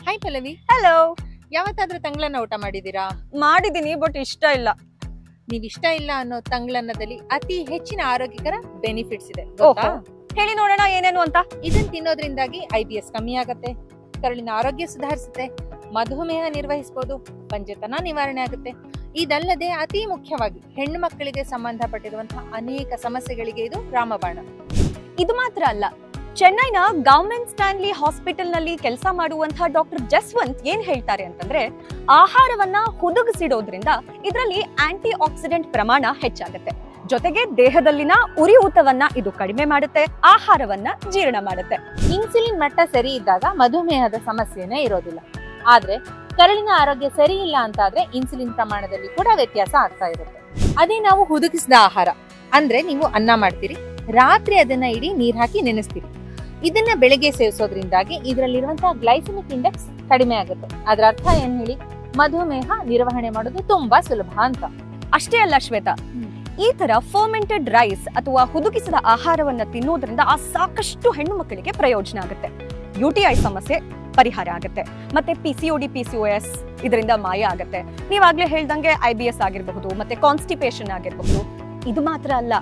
Hi Pallavi. Hello. ಯಾವತ್ತಾದ್ರೂ ತಂಗ್ಳನ್ನ ಊಟ ಮಾಡಿದೀರಾ? ಮಾಡಿದೀನಿ, ಬಟ್ ಇಷ್ಟ ಇಲ್ಲ. ನೀವ್ ಇಷ್ಟ ಇಲ್ಲ ಅನ್ನೋ ತಂಗ್ಳನ್ನದಲ್ಲಿ ಅತಿ ಹೆಚ್ಚಿನ ಆರೋಗ್ಯಕರ ಬೆನಿಫಿಟ್ಸ್ ಇದೆ ಗೊತ್ತಾ? ಹೇಳಿ ನೋಡೋಣ ಏನೇನು ಅಂತ. ಇದನ್ನ ತಿನ್ನೋದ್ರಿಂದಾಗಿ IBS ಕಮ್ಮಿ ಆಗತ್ತೆ, ಕರುಳಿನ ಆರೋಗ್ಯ ಸುಧಾರಿಸುತ್ತೆ, ಮಧುಮೇಹ ನಿರ್ವಹಿಸಬಹುದು, ಪಂಜತನ ನಿವಾರಣೆ ಆಗುತ್ತೆ. ಇದಲ್ಲದೆ ಅತಿ ಮುಖ್ಯವಾಗಿ ಹೆಣ್ಣು ಮಕ್ಕಳಿಗೆ ಸಂಬಂಧಪಟ್ಟಿರುವಂತಹ ಅನೇಕ ಸಮಸ್ಯೆಗಳಿಗೆ ಇದು ರಾಮಬಾಣ. ಇದು ಮಾತ್ರ ಅಲ್ಲ, ಚೆನ್ನೈನ ಗವರ್ಮೆಂಟ್ ಸ್ಟ್ಯಾನ್ಲಿ ಹಾಸ್ಪಿಟಲ್ ನಲ್ಲಿ ಕೆಲಸ ಮಾಡುವಂತಹ ಡಾಕ್ಟರ್ ಜಸ್ವಂತ್ ಏನ್ ಹೇಳ್ತಾರೆ ಅಂತಂದ್ರೆ, ಆಹಾರವನ್ನ ಹುದುಗಿಸಿಡೋದ್ರಿಂದ ಇದರಲ್ಲಿ ಆಂಟಿ ಆಕ್ಸಿಡೆಂಟ್ ಪ್ರಮಾಣ ಹೆಚ್ಚಾಗುತ್ತೆ. ಜೊತೆಗೆ ದೇಹದಲ್ಲಿನ ಉರಿಯೂತವನ್ನ ಇದು ಕಡಿಮೆ ಮಾಡುತ್ತೆ, ಆಹಾರವನ್ನ ಜೀರ್ಣ ಮಾಡುತ್ತೆ. ಇನ್ಸುಲಿನ್ ಮಟ್ಟ ಸರಿ ಇದ್ದಾಗ ಮಧುಮೇಹದ ಸಮಸ್ಯೆನೇ ಇರೋದಿಲ್ಲ. ಆದ್ರೆ ಕರುಳಿನ ಆರೋಗ್ಯ ಸರಿ ಇಲ್ಲ ಅಂತಾದ್ರೆ ಇನ್ಸುಲಿನ್ ಪ್ರಮಾಣದಲ್ಲಿ ಕೂಡ ವ್ಯತ್ಯಾಸ ಆಗ್ತಾ ಇರುತ್ತೆ. ಅದೇ ನಾವು ಹುದುಗಿಸಿದ ಆಹಾರ ಅಂದ್ರೆ, ನೀವು ಅನ್ನ ಮಾಡ್ತೀರಿ, ರಾತ್ರಿ ಅದನ್ನ ಇಡೀ ನೀರ್ ಹಾಕಿ ನೆನೆಸ್ತೀರಿ. ಇದನ್ನ ಬೆಳಗ್ಗೆ ಸೇವಿಸೋದ್ರಿಂದಾಗಿ ಇದರಲ್ಲಿರುವಂತಹ ಗ್ಲೈಸೆಮಿಕ್ ಇಂಡೆಕ್ಸ್ ಕಡಿಮೆ ಆಗುತ್ತೆ. ಅದರ ಅರ್ಥ ಏನ್ ಹೇಳಿ, ಮಧುಮೇಹ ನಿರ್ವಹಣೆ ಮಾಡೋದು ತುಂಬಾ ಸುಲಭ ಅಂತ. ಅಷ್ಟೇ ಅಲ್ಲ ಶ್ವೇತಾ, ಈ ತರ ಫರ್ಮೆಂಟೆಡ್ ರೈಸ್ ಅಥವಾ ಹುದುಗಿಸಿದ ಆಹಾರವನ್ನ ತಿನ್ನೋದ್ರಿಂದ ಸಾಕಷ್ಟು ಹೆಣ್ಣು ಮಕ್ಕಳಿಗೆ ಪ್ರಯೋಜನ ಆಗುತ್ತೆ. UTI ಸಮಸ್ಯೆ ಪರಿಹಾರ ಆಗುತ್ತೆ, ಮತ್ತೆ PCOD PCOS ಇದರಿಂದ ಮಾಯ ಆಗುತ್ತೆ. ನೀವಾಗ್ಲೇ ಹೇಳ್ದಂಗೆ IBS ಆಗಿರಬಹುದು, ಮತ್ತೆ ಕಾನ್ಸ್ಟಿಪೇಷನ್ ಆಗಿರಬಹುದು. ಇದು ಮಾತ್ರ ಅಲ್ಲ,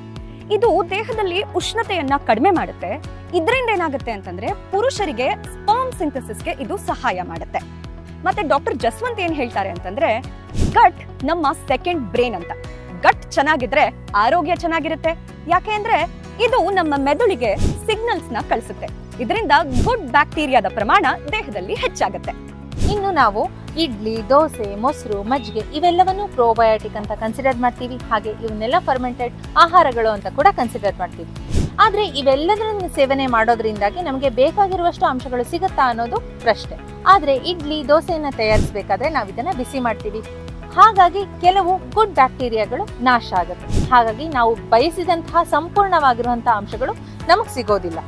ಇದು ದೇಹದಲ್ಲಿ ಉಷ್ಣತೆಯನ್ನ ಕಡಿಮೆ ಮಾಡುತ್ತೆ. ಇದರಿಂದ ಏನಾಗುತ್ತೆ ಅಂತಂದ್ರೆ, ಪುರುಷರಿಗೆ ಸ್ಪರ್ಮ್ ಸಿಂಥಸಿಸ್ಗೆ ಇದು ಸಹಾಯ ಮಾಡುತ್ತೆ. ಮತ್ತೆ ಡಾಕ್ಟರ್ ಜಸ್ವಂತ್ ಏನ್ ಹೇಳ್ತಾರೆ ಅಂತಂದ್ರೆ, ಗಟ್ ನಮ್ಮ ಸೆಕೆಂಡ್ ಬ್ರೈನ್ ಅಂತ. ಗಟ್ ಚೆನ್ನಾಗಿದ್ರೆ ಆರೋಗ್ಯ ಚೆನ್ನಾಗಿರುತ್ತೆ. ಯಾಕೆ ಅಂದ್ರೆ ಇದು ನಮ್ಮ ಮೆದುಳಿಗೆ ಸಿಗ್ನಲ್ಸ್ ನ ಕಳಿಸುತ್ತೆ. ಇದರಿಂದ ಗುಡ್ ಬ್ಯಾಕ್ಟೀರಿಯಾದ ಪ್ರಮಾಣ ದೇಹದಲ್ಲಿ ಹೆಚ್ಚಾಗುತ್ತೆ. ಇನ್ನು ನಾವು ಇಡ್ಲಿ, ದೋಸೆ, ಮೊಸರು, ಮಜ್ಜಿಗೆ ಇವೆಲ್ಲವನ್ನು ಪ್ರೋಬಯೋಟಿಕ್ ಅಂತ ಕನ್ಸಿಡರ್ ಮಾಡ್ತೀವಿ. ಹಾಗೆ ಇವನ್ನೆಲ್ಲ ಫರ್ಮೆಂಟೆಡ್ ಆಹಾರಗಳು ಅಂತ ಕೂಡ ಕನ್ಸಿಡರ್ ಮಾಡ್ತೀವಿ. ಆದ್ರೆ ಇವೆಲ್ಲದನ್ನ ಸೇವನೆ ಮಾಡೋದ್ರಿಂದಾಗಿ ನಮಗೆ ಬೇಕಾಗಿರುವಷ್ಟು ಅಂಶಗಳು ಸಿಗುತ್ತಾ ಅನ್ನೋದು ಪ್ರಶ್ನೆ. ಆದ್ರೆ ಇಡ್ಲಿ, ದೋಸೆಯನ್ನ ತಯಾರಿಸಬೇಕಾದ್ರೆ ನಾವು ಇದನ್ನ ಬಿಸಿ ಮಾಡ್ತೀವಿ. ಹಾಗಾಗಿ ಕೆಲವು ಗುಡ್ ಬ್ಯಾಕ್ಟೀರಿಯಾಗಳು ನಾಶ ಆಗುತ್ತೆ. ಹಾಗಾಗಿ ನಾವು ಬಯಸಿದಂತಹ ಸಂಪೂರ್ಣವಾಗಿರುವಂತಹ ಅಂಶಗಳು ನಮಗ್ ಸಿಗೋದಿಲ್ಲ.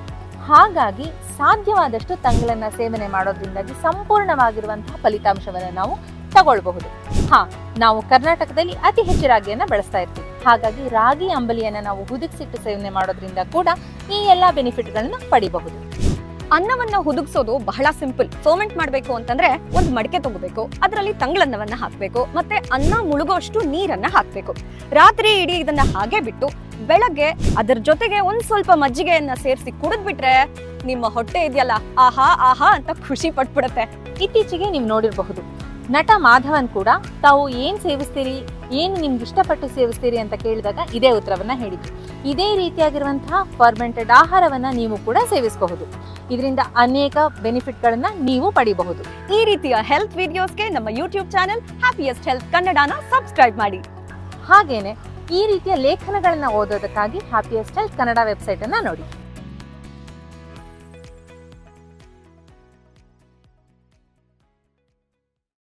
ಹಾಗಾಗಿ ಸಾಧ್ಯವಾದಷ್ಟು ತಂಗಳನ್ನ ಸೇವನೆ ಮಾಡೋದ್ರಿಂದಾಗಿ ಸಂಪೂರ್ಣವಾಗಿರುವಂತಹ ಫಲಿತಾಂಶವನ್ನು ನಾವು ತಗೊಳ್ಬಹುದು. ನಾವು ಕರ್ನಾಟಕದಲ್ಲಿ ಅತಿ ಹೆಚ್ಚು ರಾಗಿಯನ್ನ ಬಳಸ್ತಾ ಇರ್ತೀವಿ. ಹಾಗಾಗಿ ರಾಗಿ ಅಂಬಲಿಯನ್ನ ನಾವು ಹುದುಗಿಸಿಟ್ಟು ಸೇವನೆ ಮಾಡೋದ್ರಿಂದ ಕೂಡ ಈ ಎಲ್ಲಾ ಬೆನಿಫಿಟ್ಗಳನ್ನ ಪಡಿಬಹುದು. ಅನ್ನವನ್ನ ಹುದುಗಿಸೋದು ಬಹಳ ಸಿಂಪಲ್. ಫರ್ಮೆಂಟ್ ಮಾಡಬೇಕು ಅಂತಂದ್ರೆ ಒಂದು ಮಡಿಕೆ ತಗೋಬೇಕು, ಅದರಲ್ಲಿ ತಂಗಳನ್ನವನ್ನ ಹಾಕ್ಬೇಕು, ಮತ್ತೆ ಅನ್ನ ಮುಳುಗೋಷ್ಟು ನೀರನ್ನ ಹಾಕ್ಬೇಕು. ರಾತ್ರಿ ಇಡೀ ಇದನ್ನ ಹಾಗೆ ಬಿಟ್ಟು ಬೆಳಗ್ಗೆ ಅದರ ಜೊತೆಗೆ ಒಂದ್ ಸ್ವಲ್ಪ ಮಜ್ಜಿಗೆಯನ್ನ ಸೇರಿಸಿ ಕುಡಿದ್ಬಿಟ್ರೆ ನಿಮ್ಮ ಹೊಟ್ಟೆ ಇದೆಯಲ್ಲ, ಆಹಾ ಆಹಾ ಅಂತ ಖುಷಿ ಪಟ್ಬಿಡುತ್ತೆ. ಇತ್ತೀಚೆಗೆ ನೀವು ನೋಡಿರಬಹುದು, ನಟ ಮಾಧವನ್ ಕೂಡ ತಾವು ಏನ್ ಸೇವಿಸ್ತೀರಿ, ಏನು ನಿಮ್ಗೆ ಇಷ್ಟಪಟ್ಟು ಸೇವಿಸ್ತೀರಿ ಅಂತ ಕೇಳಿದಾಗ ಇದೇ ಉತ್ತರವನ್ನ ಹೇಳಿದ್ರು. ಇದೇ ರೀತಿಯಾಗಿರುವಂತಹ ಫರ್ಮೆಂಟೆಡ್ ಆಹಾರವನ್ನ ನೀವು ಕೂಡ ಸೇವಿಸಬಹುದು. ಇದರಿಂದ ಅನೇಕ ಬೆನಿಫಿಟ್ಗಳನ್ನ ನೀವು ಪಡಿಬಹುದು. ಈ ರೀತಿಯ ಹೆಲ್ತ್ ವಿಡಿಯೋಸ್ಗೆ ನಮ್ಮ ಯೂಟ್ಯೂಬ್ ಚಾನೆಲ್ ಹ್ಯಾಪಿಯೆಸ್ಟ್ ಹೆಲ್ತ್ ಕನ್ನಡನ ಸಬ್ಸ್ಕ್ರೈಬ್ ಮಾಡಿ. ಹಾಗೇನೆ ಈ ರೀತಿಯ ಲೇಖನಗಳನ್ನ ಓದೋದಕ್ಕಾಗಿ ಹ್ಯಾಪಿಯೆಸ್ಟ್ ಹೆಲ್ತ್ ಕನ್ನಡ ವೆಬ್ಸೈಟ್ ಅನ್ನ ನೋಡಿ.